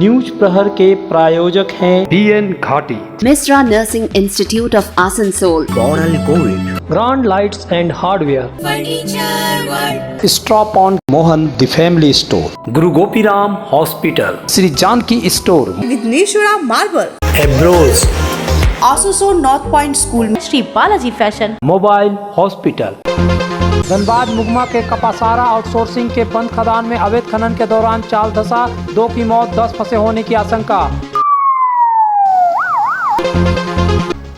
News प्रहर के प्रायोजक हैं BN Ghati, Mishra nursing institute of Asansol, Coral Gold, brand lights and hardware, stop on Mohan the family store, Guru Gopiram hospital, Shri Janki store, Vighneshwara marble, एब्रोज, Asansol north point school में Shri Balaji fashion, mobile hospital. Dhanbad Mugma के Kapasara outsourcing के बंद खदान में अवैध खनन के दौरान चाल धसा, 2 की मौत, 10 फंसे होने की आशंका।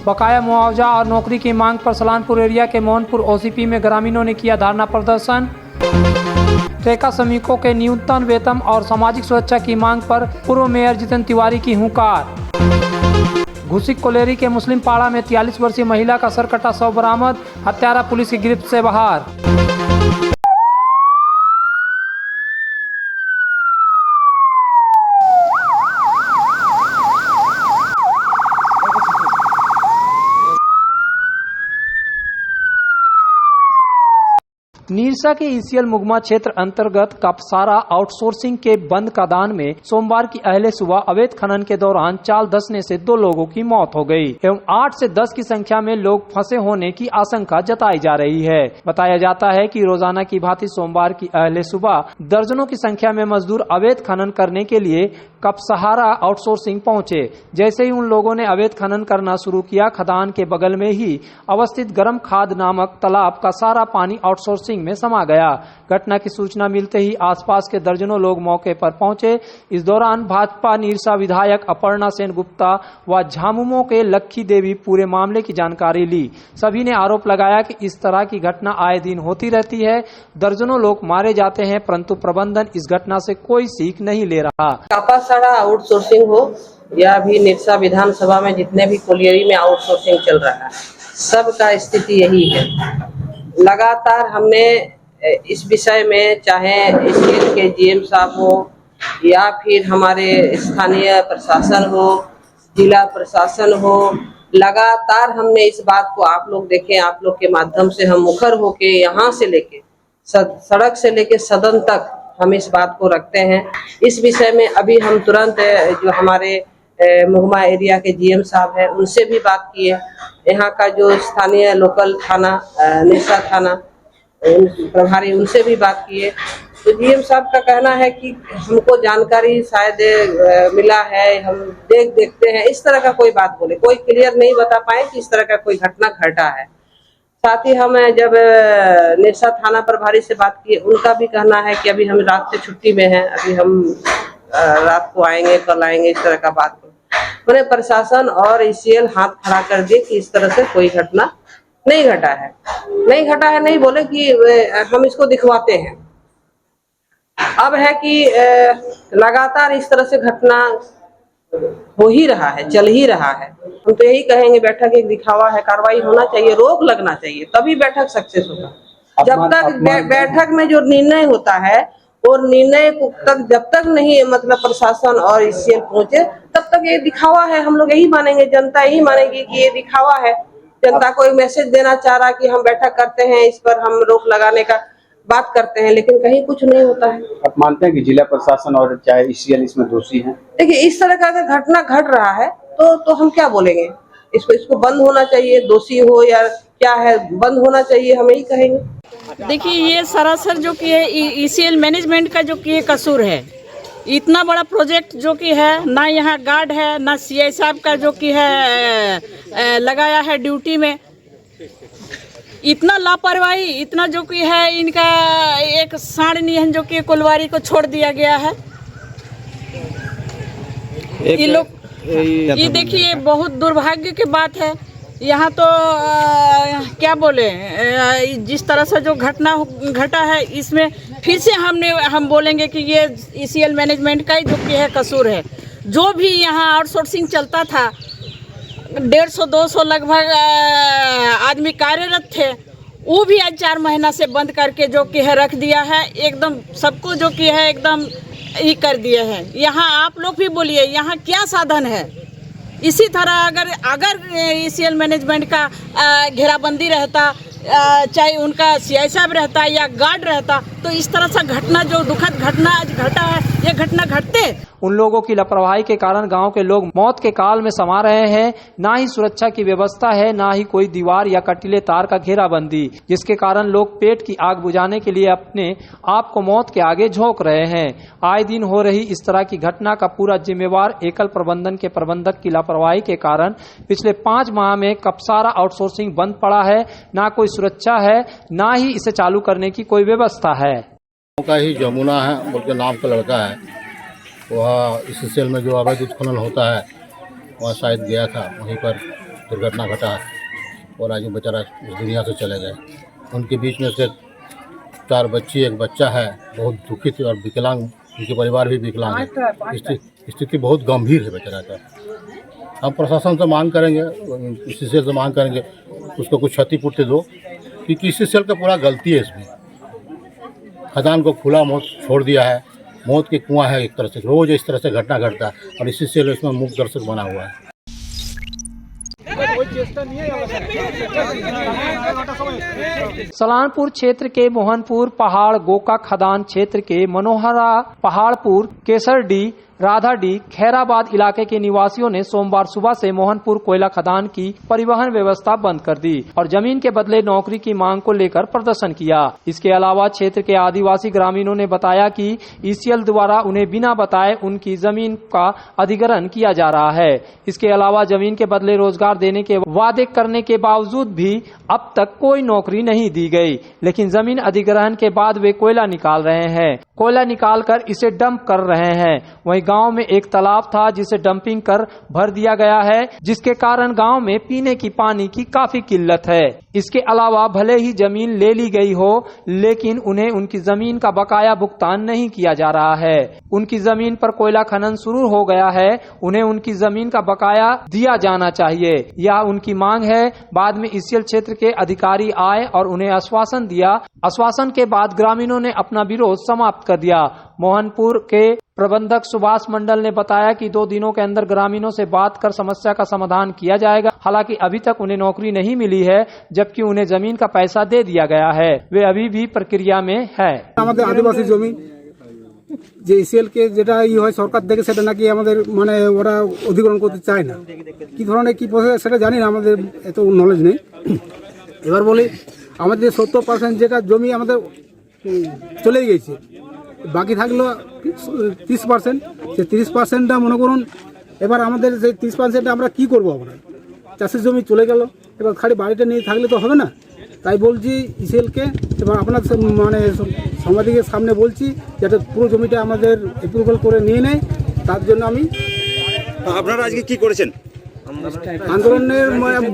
बकाया मुआवजा और नौकरी की मांग पर सलानपुर एरिया के मोहनपुर OCP में ग्रामीणों ने किया धरना प्रदर्शन। ठेका श्रमिकों के न्यूनतम वेतन और सामाजिक सुरक्षा की मांग पर पूर्व मेयर जितेंद्र तिवारी की हुंकार। घुसिक कोलेरी के मुस्लिम पाड़ा में 43 वर्षीय महिला का सर कटा शव बरामद, हत्यारा पुलिस की गिरफ्त से बाहर। नीरसा के ECL मुगमा क्षेत्र अंतर्गत कपसारा आउटसोर्सिंग के बंद खदान में सोमवार की अहले सुबह अवैध खनन के दौरान चाल धंसने से 2 लोगों की मौत हो गई एवं 8 से 10 की संख्या में लोग फंसे होने की आशंका जताई जा रही है। बताया जाता है कि रोजाना की भांति सोमवार की अहले सुबह दर्जनों की संख्या में मजदूर अवैध खनन करने के लिए कपसहारा आउटसोर्सिंग पहुंचे। जैसे ही उन लोगों ने अवैध खनन करना शुरू किया, खदान के बगल में ही अवस्थित गरम खाद नामक तालाब का सारा पानी आउटसोर्सिंग में समा गया। घटना की सूचना मिलते ही आसपास के दर्जनों लोग मौके पर पहुंचे। इस दौरान भाजपा नीरसा विधायक अपर्णा सेन गुप्ता व झामुमो के लक्खी देवी पूरे मामले की जानकारी ली। सभी ने आरोप लगाया कि इस तरह की घटना आए दिन होती रहती है, दर्जनों लोग मारे जाते हैं, परंतु प्रबंधन इस घटना से कोई सीख नहीं ले रहा। कपासारा आउटसोर्सिंग हो या भी नीरसा विधानसभा में जितने भी कोलियरी में आउटसोर्सिंग चल रहा है, सबका स्थिति यही है। लगातार हमने इस विषय में चाहे स्टेट के GM साहब हो या फिर हमारे स्थानीय प्रशासन हो, जिला प्रशासन हो, लगातार हमने इस बात को, आप लोग देखें, आप लोग के माध्यम से हम मुखर होके यहाँ से लेके सड़क से लेके सदन तक हम इस बात को रखते हैं। इस विषय में अभी हम तुरंत जो हमारे मुगमा एरिया के GM साहब है उनसे भी बात की है। यहाँ का जो स्थानीय लोकल थाना नीरसा थाना प्रभारी, उनसे भी बात की है। तो GM साहब का कहना है कि हमको जानकारी शायद मिला है, हम देखते हैं, इस तरह का कोई बात बोले, कोई क्लियर नहीं बता पाए कि इस तरह का कोई घटना घटा है। साथ ही हम जब नीरसा थाना प्रभारी से बात की, उनका भी कहना है कि अभी हम रात से छुट्टी में हैं, अभी हम रात को आएंगे, कल आएंगे, इस तरह का बात। मैंने प्रशासन और ECL हाथ खड़ा कर दिए कि इस तरह से कोई घटना नहीं घटा है, नहीं बोले कि हम इसको दिखवाते हैं। अब है कि लगातार इस तरह से घटना हो ही रहा है, चल ही रहा है। हम तो यही कहेंगे, बैठक एक दिखावा है, कार्रवाई होना चाहिए, रोक लगना चाहिए, तभी बैठक सक्सेस होगा। जब तक बैठक में जो निर्णय होता है और निर्णय तक जब तक नहीं मतलब प्रशासन और ECL पहुंचे, तब तक ये दिखावा है। हम लोग यही मानेंगे, जनता यही मानेगी कि ये दिखावा है। जनता को एक मैसेज देना चाह रहा कि हम बैठक करते हैं, इस पर हम रोक लगाने का बात करते हैं, लेकिन कहीं कुछ नहीं होता है। आप मानते हैं कि जिला प्रशासन और चाहे ECL इसमें दोषी हैं? देखिए, इस तरह का अगर घटना घट रहा है तो हम क्या बोलेंगे? इसको बंद होना चाहिए, दोषी हो या क्या है, बंद होना चाहिए, हम यही कहेंगे। देखिए, ये सरासर जो कि है ECL मैनेजमेंट का जो कि ये कसूर है। इतना बड़ा प्रोजेक्ट जो कि है, ना यहाँ गार्ड है, ना CI साहब का जो कि है लगाया है ड्यूटी में। इतना लापरवाही, इतना जो कि है इनका एक साढ़ निहन जो कि कोलवारी को छोड़ दिया गया है। ये लोग, ये देखिए, बहुत दुर्भाग्य की बात है। यहाँ तो क्या बोले, जिस तरह से जो घटना घटा है, इसमें फिर से हम बोलेंगे कि ये ECL मैनेजमेंट का ही जो कि है कसूर है। जो भी यहाँ आउटसोर्सिंग चलता था, 150-200 लगभग आदमी कार्यरत थे, वो भी आज 4 महीना से बंद करके जो कि है रख दिया है। एकदम सबको जो कि है एकदम ही कर दिए हैं। यहाँ आप लोग भी बोलिए, यहाँ क्या साधन है? इसी तरह अगर ECL मैनेजमेंट का घेराबंदी रहता, चाहे उनका CI साहब रहता या गार्ड रहता, तो इस तरह से घटना, जो दुखद घटना आज घटा है, ये घटना घटते। उन लोगों की लापरवाही के कारण गांव के लोग मौत के काल में समा रहे हैं। ना ही सुरक्षा की व्यवस्था है, ना ही कोई दीवार या कटीले तार का घेराबंदी, जिसके कारण लोग पेट की आग बुझाने के लिए अपने आप को मौत के आगे झोंक रहे हैं। आए दिन हो रही इस तरह की घटना का पूरा जिम्मेवार एकल प्रबंधन के प्रबंधक की लापरवाही के कारण पिछले 5 माह में कपसारा आउटसोर्सिंग बंद पड़ा है। ना कोई सुरक्षा है, ना ही इसे चालू करने की कोई व्यवस्था है। का ही जमुना है बोल के नाम का लड़का है, वह इस सेल में जो अवैध उत्खनन होता है वह शायद गया था, वहीं पर दुर्घटना घटा और आज बेचारा इस दुनिया से चले गए। उनके बीच में से 4 बच्ची, एक बच्चा है, बहुत दुखित और विकलांग, उनके परिवार भी विकलांग है। स्थिति बहुत गंभीर है बेचारा का। हम प्रशासन से मांग करेंगे, इसी सेल से मांग करेंगे उसको कुछ क्षतिपूर्ति दो, क्योंकि इसी सेल का पूरा गलती है। इसमें खदान को खुला मौत छोड़ दिया है, मौत के कुआं है एक तरह से, रोज इस तरह से घटना घटता है और इसी सेल इसमें मुख्य दर्शक बना हुआ है। सलानपुर क्षेत्र के मोहनपुर पहाड़ गोका खदान क्षेत्र के मनोहरा पहाड़पुर केसरडी राधाडी खैराबाद इलाके के निवासियों ने सोमवार सुबह से मोहनपुर कोयला खदान की परिवहन व्यवस्था बंद कर दी और जमीन के बदले नौकरी की मांग को लेकर प्रदर्शन किया। इसके अलावा क्षेत्र के आदिवासी ग्रामीणों ने बताया कि ईसीएल द्वारा उन्हें बिना बताए उनकी जमीन का अधिग्रहण किया जा रहा है। इसके अलावा जमीन के बदले रोजगार देने के वादे करने के बावजूद भी अब तक कोई नौकरी नहीं दी गई, लेकिन जमीन अधिग्रहण के बाद वे कोयला निकाल रहे हैं। कोयला निकालकर इसे डंप कर रहे हैं। वहीं गांव में एक तालाब था जिसे डंपिंग कर भर दिया गया है, जिसके कारण गांव में पीने की पानी की काफी किल्लत है। इसके अलावा भले ही जमीन ले ली गई हो, लेकिन उन्हें उनकी जमीन का बकाया भुगतान नहीं किया जा रहा है। उनकी जमीन पर कोयला खनन शुरू हो गया है, उन्हें उनकी जमीन का बकाया दिया जाना चाहिए, यह उनकी मांग है। बाद में ईसीएल क्षेत्र के अधिकारी आए और उन्हें आश्वासन दिया। आश्वासन के बाद ग्रामीणों ने अपना विरोध समाप्त कर दिया। मोहनपुर के प्रबंधक सुभाष मंडल ने बताया कि 2 दिनों के अंदर ग्रामीणों से बात कर समस्या का समाधान किया जाएगा। हालांकि अभी तक उन्हें नौकरी नहीं मिली है, जबकि उन्हें जमीन का पैसा दे दिया गया है। वे अभी भी प्रक्रिया में है। আমাদের আদিবাসী জমি যে ইসিএল কে যেটা হয় সরকার থেকে সেটা নাকি আমাদের মানে ওরা অধিগ্রহণ করতে চায় না। কি ধরনের কি প্রসেস সেটা জানি না, আমাদের এত নলেজ নেই। এবার বলি আমাদের 70% যেটা জমি আমাদের চলে গেছে, বাকি থাকলো 30%। সেই 30%টা মনে করুন এবার আমাদের সেই 30% আমরা কি করব? আমরা চাষের জমি চলে গেল, এবার খালি বাড়িটা নিয়ে থাকলে তো হবে না। তাই বলছি ইসিএলকে, এবার আপনার মানে সাংবাদিকের সামনে বলছি যাতে পুরো জমিটা আমাদের অ্যাপ্রুভাল করে নিয়ে নেয়। তার জন্য আমি আপনারা আজকে কি করেছেন? আন্দোলনের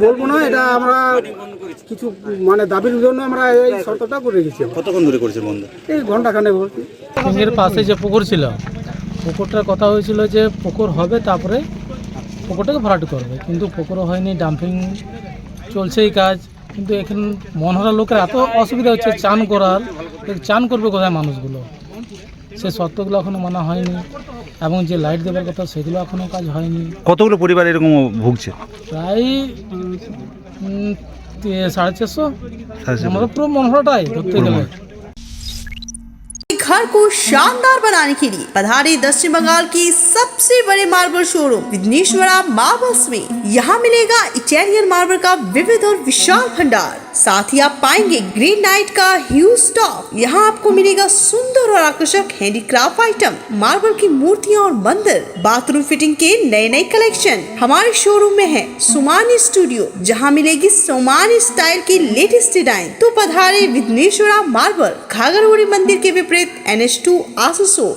বলবো না, এটা আমরা কিছু মানে দাবির জন্য আমরা এই শর্তটা করে রেখেছি। কতক্ষণ ধরে করেছেন বন্ধ? এই ঘন্টাখানেক বলছি। এর পাশে যে পুকুর ছিল, পুকুরটার কথা হয়েছিল যে পুকুর হবে, তারপরে পুকুরটাকে ভরাট করবে, কিন্তু পুকুরও হয়নি, ডাম্পিং চলছে এই কাজ। কিন্তু এখানে মনহারা লোকের এত অসুবিধা হচ্ছে চান করার, চান করবে কোথায় মানুষগুলো, সে শর্তগুলো এখনো মানা হয়নি, এবং যে লাইট দেওয়ার কথা সেগুলো এখনো কাজ হয়নি। কতগুলো পরিবার এরকম ভুগছে? প্রায় 450। আমাদের পুরো মনহারাটাই ধরতে গেলে। घर को शानदार बनाने के लिए पधारे पश्चिम बंगाल की सबसे बड़े मार्बल शोरूम विघ्नेश्वरा मार्बल्स में। यहाँ मिलेगा इटालियन मार्बल का विविध और विशाल भंडार, साथ ही आप पाएंगे ग्रेनाइट का ह्यूज स्टॉक। यहाँ आपको मिलेगा सुंदर और आकर्षक हैंडीक्राफ्ट आइटम, मार्बल की मूर्तियाँ और मंदिर, बाथरूम फिटिंग के नए नए कलेक्शन। हमारे शोरूम में है सोमानी स्टूडियो, जहाँ मिलेगी सोमानी स्टाइल की लेटेस्ट डिजाइन। तो पधारे विघ्नेश्वरा मार्बल, घाघरगुड़ी मंदिर के विपरीत NH2 आसनसोल।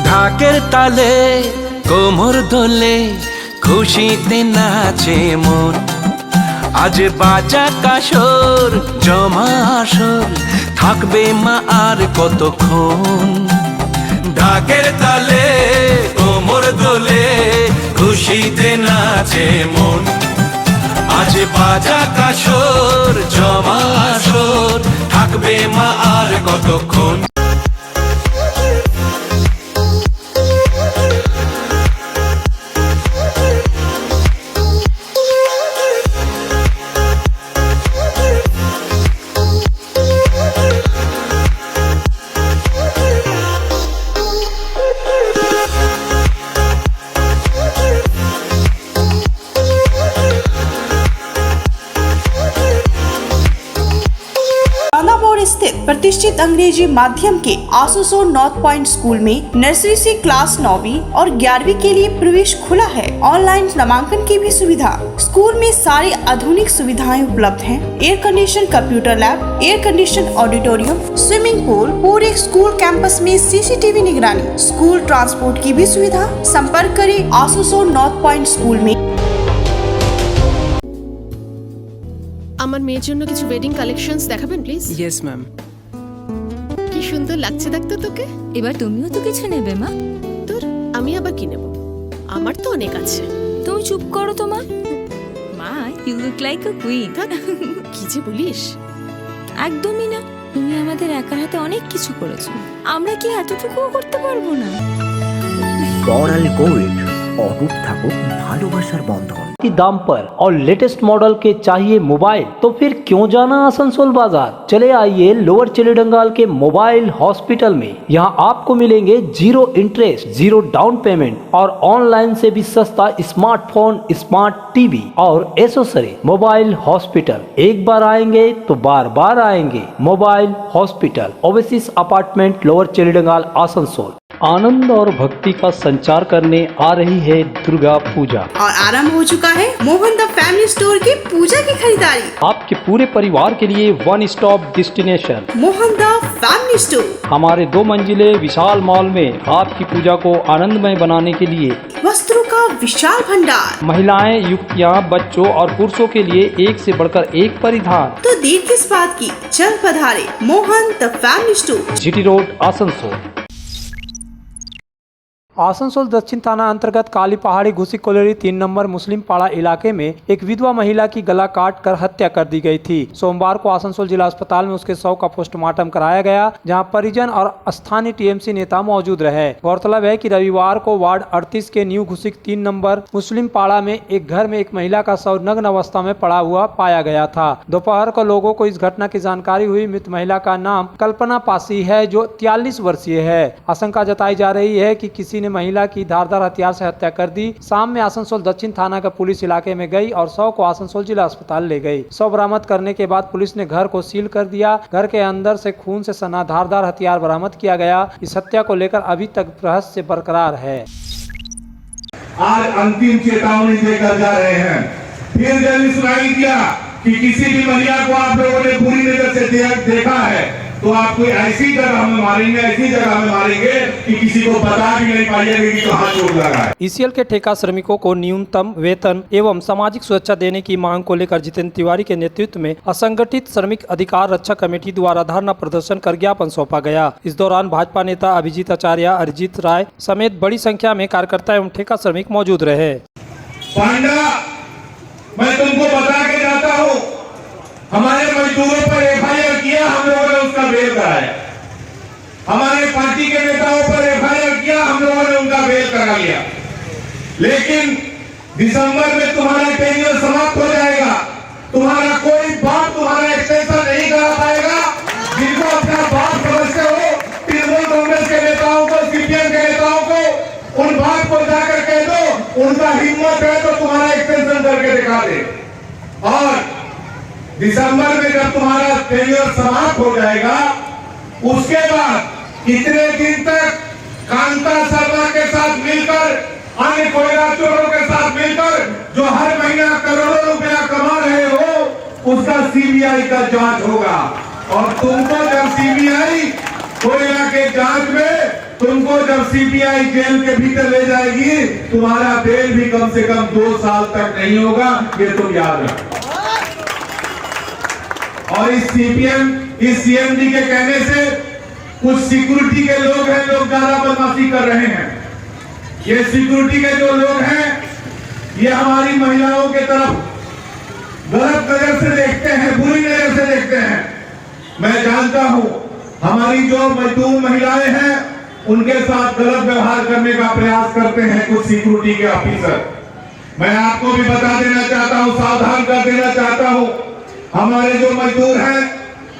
ঢাকের তালে কোমর দোলে খুশিতে নাচে মন, আজ বাজা কাসর জমা আসর থাকবে মা আর কতক্ষণ। ঢাকের তালে কোমর দোলে খুশিতে নাচে মন, আজ বাজা কাসর জমা আসর থাকবে মা আর কতক্ষণ। प्रतिष्ठित अंग्रेजी माध्यम के आसनसोल नॉर्थ पॉइंट स्कूल में नर्सरी से क्लास 9वीं और 11वीं के लिए प्रवेश खुला है। ऑनलाइन नामांकन की भी सुविधा। स्कूल में सारी आधुनिक सुविधाएं उपलब्ध हैं। Air condition computer lab, air condition auditorium, swimming pool, पूरे स्कूल कैंपस में सीसीटीवी निगरानी, स्कूल ट्रांसपोर्ट की भी सुविधा। संपर्क करें आसनसोल नॉर्थ पॉइंट स्कूल में। আমার মেয়ের জন্য কিছু ওয়েডিং কালেকশনস দেখাবেন প্লিজ। Yes ma'am. কি সুন্দর লাগছে দেখতে তোকে। এবার তুমিও তো কিছু নেবে মা। তোর আমি আবার কি নেব? আমার তো অনেক আছে। তুমি চুপ করো তো মা। মা you look like a queen. কি যে বলিস? একদমই না। তুমি আমাদের একার হাতে অনেক কিছু করেছো। আমরা কি এতটুকুও করতে পারবো না? বড়াল গোল্ড, অটুট থাকুক ভালোবাসার বন্ধন। की दाम पर और लेटेस्ट मॉडल के चाहिए मोबाइल, तो फिर क्यों जाना आसनसोल बाजार। चले आइए लोअर चिलीडंगाल के मोबाइल हॉस्पिटल में। यहाँ आपको मिलेंगे 0 इंटरेस्ट, 0 डाउन पेमेंट और ऑनलाइन से भी सस्ता स्मार्टफोन, स्मार्ट टीवी और एसेसरी। मोबाइल हॉस्पिटल, एक बार आएंगे तो बार बार आएंगे। Mobile hospital, Oasis apartment, lower Chilidangal, Asansol. आनंद और भक्ति का संचार करने आ रही है दुर्गा पूजा और आरंभ हो चुका है मोहन द फैमिली स्टोर की पूजा की खरीदारी। आपके पूरे परिवार के लिए one stop destination Mohan the family store. हमारे 2 मंजिले विशाल मॉल में आपकी पूजा को आनंदमय बनाने के लिए वस्त्रों का विशाल भंडार, महिलाएं, युवतियां, बच्चों और पुरुषों के लिए एक से बढ़कर एक परिधान। तो देर किस बात की, चल पधारे Mohan the family store, GT road, Asansol. Asansol दक्षिण थाना अंतर्गत काली पहाड़ी घुसी कोलेरी 3 नंबर मुस्लिम पाड़ा इलाके में एक विधवा महिला की गला काट कर हत्या कर दी गई थी। सोमवार को आसनसोल जिला अस्पताल में उसके शव का पोस्टमार्टम कराया गया, जहां परिजन और स्थानीय टीएमसी नेता मौजूद रहे। गौरतलब है कि रविवार को वार्ड 38 के न्यू घुसिक 3 नंबर मुस्लिम पाड़ा में एक घर में एक महिला का शव नग्न अवस्था में पड़ा हुआ पाया गया था। दोपहर को लोगों को इस घटना की जानकारी हुई। मृत महिला का नाम कल्पना पासी है, जो 43 वर्षीय है। आशंका जताई जा रही है कि किसी ने महिला की धारदार हथियार से हत्या कर दी। शाम में आसनसोल दक्षिण थाना का पुलिस इलाके में गई और शव को आसनसोल जिला अस्पताल ले गई। शव बरामद करने के बाद पुलिस ने घर को सील कर दिया। घर के अंदर से खून से सना धारदार हथियार बरामद किया गया। इस हत्या को लेकर अभी तक रहस्य बरकरार है। आज अंतिम चेतावनी देकर जा रहे हैं। फिर जब सुनाई दिया कि किसी भी महिला को आप लोगों ने बुरी नजर से देखा है, तो आपको ऐसी जगह में मारेंगे, ऐसी जगह में मारेंगे कि किसी को बता भी नहीं पाएगा कि कहाँ चोट लगा है। ईसीएल के ठेका श्रमिकों को न्यूनतम वेतन एवं सामाजिक सुरक्षा देने की मांग को लेकर जितेंद्र तिवारी के नेतृत्व में असंगठित श्रमिक अधिकार रक्षा कमेटी द्वारा धरना प्रदर्शन कर ज्ञापन सौंपा गया। इस दौरान भाजपा नेता अभिजीत आचार्य, अरिजीत राय समेत बड़ी संख्या में कार्यकर्ता एवं ठेका श्रमिक मौजूद रहे। पांडा, मैं तुमको बता के जाता हूँ, हमारे मजदूरों पर एफआईआर किया, हम लोगों ने उसका बेल कराया। हमारे पार्टी के नेताओं पर एफआईआर किया, हम लोगों ने उनका बेल करा लिया। लेकिन दिसंबर में तुम्हारा टेन्योर समाप्त हो जाएगा। तुम्हारा कोई बाप तुम्हारा एक्सटेंशन नहीं करा पाएगा। जिनको अपना बाप समझते हो, तृणमूल कांग्रेस के नेताओं को, सीपीएम के नेताओं को, उन बाप को जाकर कह दो, उनका हिम्मत है तो तुम्हारा एक्सटेंशन करके दिखा दे। और दिसंबर में जब तुम्हारा टेन्योर समाप्त हो जाएगा, उसके बाद इतने दिन तक कांता शर्मा के साथ मिलकर, अन्य कोयला चोरों के साथ मिलकर जो हर महीना करोड़ों रुपया कमा रहे हो, उसका सीबीआई का जांच होगा। और तुमको जब सीबीआई कोयला के जांच में, तुमको जब सीबीआई जेल के भीतर ले जाएगी, तुम्हारा बेल भी कम से कम 2 साल तक नहीं होगा, ये तुम याद रखो। और इस सीपीएम, इस सीएमडी के कहने से कुछ सिक्योरिटी के लोग हैं, लोग ज्यादा बदमाशी कर रहे हैं। ये सिक्योरिटी के जो लोग हैं, ये हमारी महिलाओं के तरफ गलत नजर से देखते हैं, बुरी नजर से देखते हैं। मैं जानता हूं हमारी जो मजदूर महिलाएं हैं, उनके साथ गलत व्यवहार करने का प्रयास करते हैं कुछ सिक्योरिटी के ऑफिसर। मैं आपको भी बता देना चाहता हूं, सावधान कर देना चाहता हूं, हमारे जो मजदूर हैं,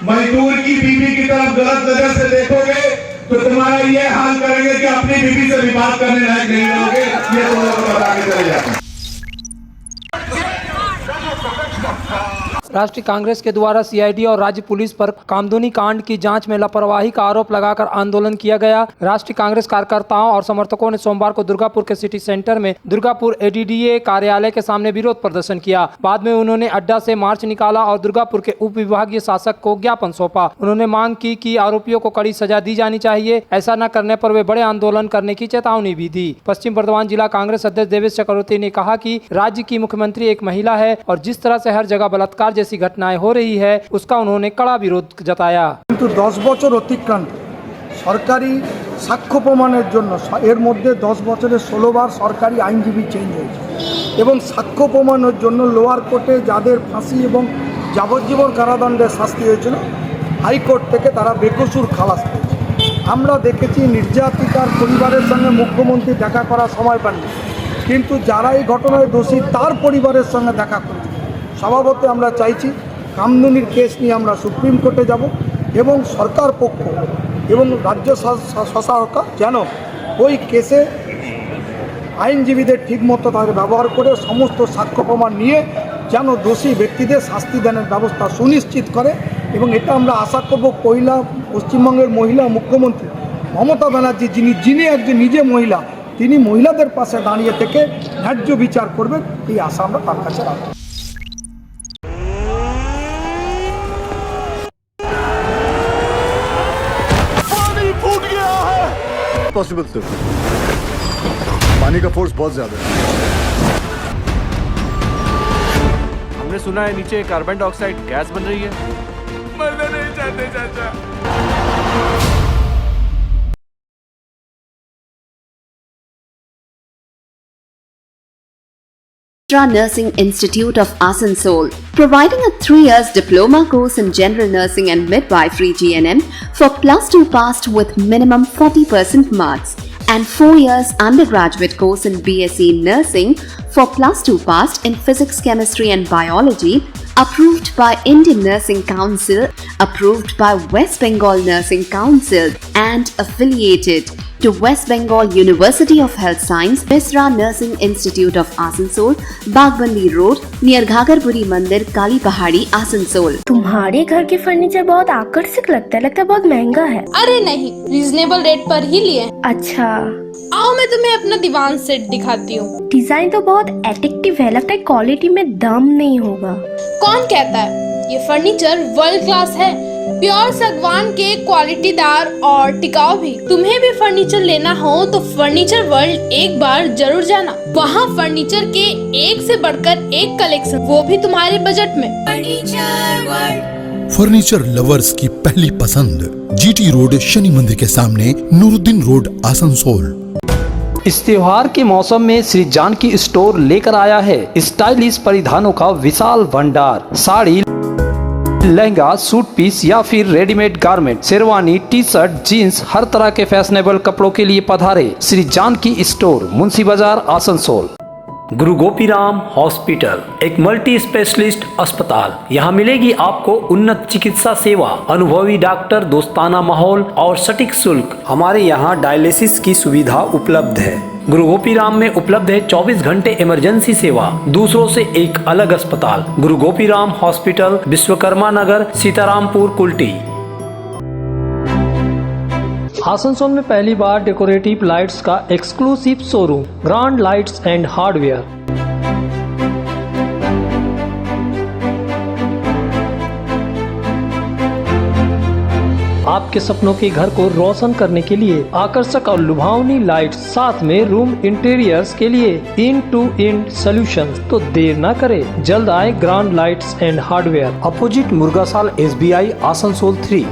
मजदूर की बीवी की तरफ गलत नजर से देखोगे तो तुम्हारा ये हाल करेंगे कि अपनी बीवी से भी बात करने लायक नहीं रहोगे। ये तुम लोग बता के चले जाते हैं। राष्ट्रीय कांग्रेस के द्वारा सीआईडी और राज्य पुलिस पर कामदुनी कांड की जांच में लापरवाही का आरोप लगाकर आंदोलन किया गया। राष्ट्रीय कांग्रेस कार्यकर्ताओं और समर्थकों ने सोमवार को दुर्गापुर के सिटी सेंटर में दुर्गापुर एडीडीए कार्यालय के सामने विरोध प्रदर्शन किया। बाद में उन्होंने अड्डा से मार्च निकाला और दुर्गापुर के उप विभागीय शासक को ज्ञापन सौंपा। उन्होंने मांग की कि आरोपियों को कड़ी सजा दी जानी चाहिए, ऐसा न करने पर वे बड़े आंदोलन करने की चेतावनी भी दी। पश्चिम बर्धमान जिला कांग्रेस अध्यक्ष देवेश चक्रवर्ती ने कहा कि राज्य की मुख्यमंत्री एक महिला है और जिस तरह से हर जगह बलात्कार जैसी घटनाएं हो रही है उसका उन्होंने कड़ा विरोध जताया। কিন্তু 10 বছর অতিক্রান্ত সরকারি সাক্ষ্য প্রমাণের জন্য এর মধ্যে 10 বছরে 16 বার সরকারি আইনজীবী চেঞ্জ হয়েছে এবং সাক্ষ্য প্রমাণের জন্য লোয়ার কোর্টে যাদের ফাঁসি এবং যাবজ্জীবন কারাদণ্ডের শাস্তি হয়েছিল হাইকোর্ট থেকে তারা বেকসুর খালাস পেয়েছে। আমরা দেখেছি নির্যাতিতার পরিবারের সঙ্গে মুখ্যমন্ত্রী দেখা করার সময় পাননি, কিন্তু যারা এই ঘটনায় দোষী তার পরিবারের সঙ্গে দেখা করেছে। স্বভাবতই আমরা চাইছি কামদুনির কেস নিয়ে আমরা সুপ্রিম কোর্টে যাব এবং সরকার পক্ষ এবং রাজ্য সরকার যেন ওই কেসে আইনজীবীদের ঠিকমতো তাদের ব্যবহার করে সমস্ত সাক্ষ্য প্রমাণ নিয়ে যেন দোষী ব্যক্তিদের শাস্তি দানের ব্যবস্থা সুনিশ্চিত করে। এবং এটা আমরা আশা করব পশ্চিমবঙ্গের মহিলা মুখ্যমন্ত্রী মমতা ব্যানার্জি যিনি একজন নিজে মহিলা, তিনি মহিলাদের পাশে দাঁড়িয়ে থেকে ন্যায্য বিচার করবেন, এই আশা আমরা তার কাছে রাখব। पॉसिबल सर, पानी का फोर्स बहुत ज्यादा है। हमने सुना है नीचे कार्बन डाइऑक्साइड गैस बन रही है। मरना नहीं चाहते चाचा। Nursing Institute of Asansol, providing a 3 years diploma course in general nursing and midwifery GNM for +2 passed with minimum 40% marks, and 4 years undergraduate course in BSc nursing for +2 passed in physics, chemistry and biology, approved by Indian Nursing Council, approved by West Bengal Nursing Council and affiliated to West Bengal University of Health Science, Misra Nursing Institute of Asansol, Bagbandi Road, near Ghagarpuri Mandir, Kali Pahadi, Asansol. तुम्हारे घर के furniture बहुत आकर्षक लगता है बहुत महंगा है। अरे नहीं, रीजनेबल रेट पर ही लिए। अच्छा, आओ मैं तुम्हें अपना दीवान सेट दिखाती हूँ। डिजाइन तो बहुत एट्रैक्टिव है, लगता है क्वालिटी में दम नहीं होगा। कौन कहता है? ये फर्नीचर वर्ल्ड क्लास है, प्योर सागवान के, क्वालिटीदार और टिकाऊ भी। तुम्हें भी फर्नीचर लेना हो तो फर्नीचर वर्ल्ड एक बार जरूर जाना। वहाँ फर्नीचर के एक से बढ़कर एक कलेक्शन, वो भी तुम्हारे बजट में। फर्नीचर वर्ल्ड, फर्नीचर लवर्स की पहली पसंद, जीटी रोड, शनि मंदिर के सामने, नूरुद्दीन रोड, आसनसोल। इस त्योहार के मौसम में श्री जानकी स्टोर लेकर आया है स्टाइलिश परिधानों का विशाल भंडार। साड़ी, लहंगा, सूट पीस या फिर readymade garment, sherwani, T shirt, jeans, हर तरह के फैशनेबल कपड़ों के लिए पधारे श्री जानकी स्टोर, मुंशी बाजार, आसनसोल। गुरु गोपीराम हॉस्पिटल एक मल्टी स्पेशलिस्ट अस्पताल। यहाँ मिलेगी आपको उन्नत चिकित्सा सेवा, अनुभवी डॉक्टर, दोस्ताना माहौल और सटीक शुल्क। हमारे यहाँ डायलिसिस की सुविधा उपलब्ध है। गुरु गोपीराम में उपलब्ध है 24 घंटे इमरजेंसी सेवा, दूसरों से एक अलग अस्पताल। गुरु गोपीराम हॉस्पिटल, विश्वकर्मा नगर, सीतारामपुर, कुल्टी। आसनसोल में पहली बार डेकोरेटिव लाइट्स का exclusive showroom, grand lights and hardware. आपके सपनों के घर को रोशन करने के लिए आकर्षक और लुभावनी लाइट्स, साथ में रूम इंटीरियर्स के लिए इन टू इन सॉल्यूशंस। तो देर न करे, जल्द आए grand lights and hardware, opposite Murgasal SBI, Asansol 3।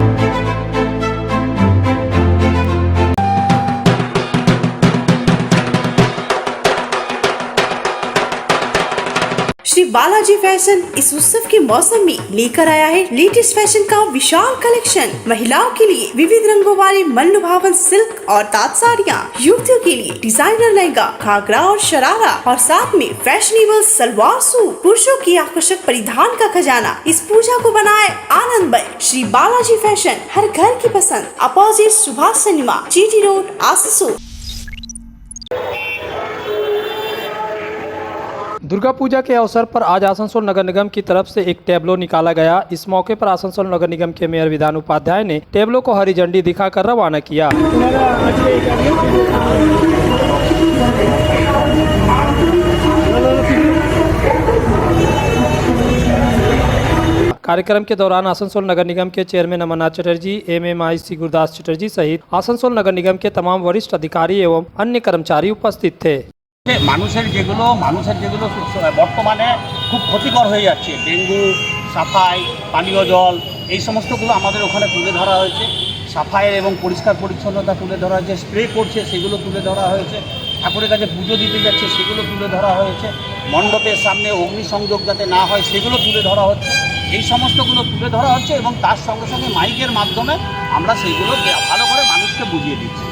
Shri Balaji fashion इस उत्सव के मौसम में लेकर आया है लेटेस्ट फैशन का विशाल कलेक्शन। महिलाओं के लिए विविध रंगों वाले मन लुभावन सिल्क और ताँत साड़ियाँ, युवतियों के लिए डिजाइनर लहंगा, घाघरा और शरारा और साथ में फैशनेबल सलवार सूट। पुरुषों की आकर्षक परिधान का खजाना इस पूजा को बनाए आनंदमय। श्री बालाजी फैशन, हर घर की पसंद, opposite Subhash cinema, GT road, Asansol. Durga Puja के अवसर पर आज आसनसोल नगर निगम की तरफ से एक टैब्लो निकाला गया। इस मौके पर आसनसोल नगर निगम के मेयर विधान उपाध्याय ने टैब्लो को हरी झंडी दिखाकर रवाना किया। कार्यक्रम के दौरान आसनसोल नगर निगम के चेयरमैन अमरनाथ चटर्जी, MMIC गुरदास चटर्जी सहित आसनसोल नगर निगम के तमाम वरिष्ठ अधिकारी एवं अन्य कर्मचारी उपस्थित थे। মানুষের যেগুলো বর্তমানে খুব ক্ষতিকর হয়ে যাচ্ছে, ডেঙ্গু, সাফাই, পানীয় জল, এই সমস্তগুলো আমাদের ওখানে তুলে ধরা হয়েছে। সাফাইয়ের এবং পরিষ্কার পরিচ্ছন্নতা তুলে ধরা হয়েছে, স্প্রে করছে সেগুলো তুলে ধরা হয়েছে, ঠাকুরের কাছে পুজো দিতে যাচ্ছে সেগুলো তুলে ধরা হয়েছে, মণ্ডপের সামনে অগ্নিসংযোগ যাতে না হয় সেগুলো তুলে ধরা হচ্ছে। এই সমস্তগুলো তুলে ধরা হচ্ছে এবং তার সঙ্গে সঙ্গে মাইকের মাধ্যমে আমরা সেইগুলো ভালো করে মানুষকে বুঝিয়ে দিচ্ছি।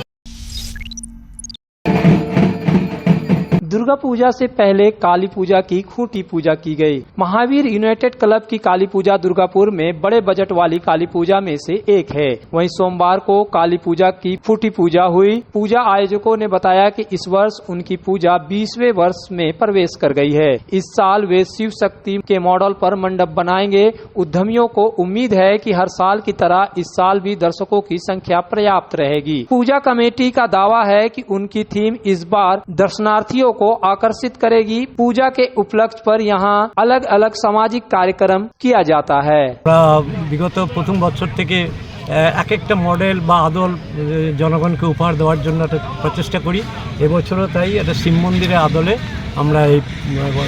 दुर्गा पूजा से पहले काली पूजा की खूंटी पूजा की गई। महावीर यूनाइटेड क्लब की काली पूजा दुर्गापुर में बड़े बजट वाली काली पूजा में से एक है। वहीं सोमवार को काली पूजा की खूंटी पूजा हुई। पूजा आयोजकों ने बताया कि इस वर्ष उनकी पूजा 20वें वर्ष में प्रवेश कर गई है। इस साल वे शिव शक्ति के मॉडल पर मंडप बनाएंगे। उद्यमियों को उम्मीद है कि हर साल की तरह इस साल भी दर्शकों की संख्या पर्याप्त रहेगी। पूजा कमेटी का दावा है कि उनकी थीम इस बार दर्शनार्थियों को आकर्षित करेगी। पूजा के उपलक्ष्य पर यहाँ अलग अलग सामाजिक कार्यक्रम किया जाता है। বিগত প্রথম বছর থেকে এক একটা মডেল বা আদল জনগণকে উপহার দেওয়ার জন্য একটা প্রচেষ্টা করি। এবছরও তাই একটা শিব মন্দিরের আদলে আমরা এই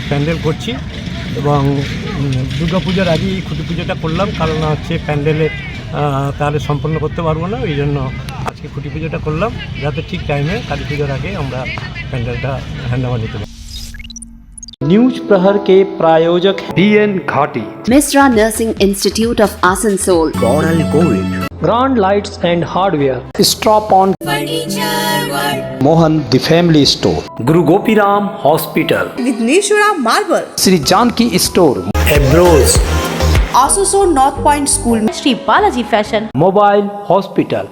প্যান্ডেল করছি এবং দুর্গাপূজার আগেই খুঁটি পুজোটা করলাম, কারণ হচ্ছে প্যান্ডেলে তাহলে সম্পন্ন করতে পারবো না, এই জন্য আজকে খুঁটি পুজোটা করলাম যাতে ঠিক টাইমে কালী পুজোর আগে আমরা প্যান্ডেলটা হ্যান্ডওভার নিতে পারি। न्यूज प्रहर के प्रायोजक BN घाटी, Misra Nursing Institute of Asansol, Coral Gold, grand lights and hardware, stop on, Mohan the family store, Guru Gopiram hospital, Vighneshwara marble, Shri Janki store, एब्रोज, Asansol north point school, Shri Balaji fashion, mobile hospital.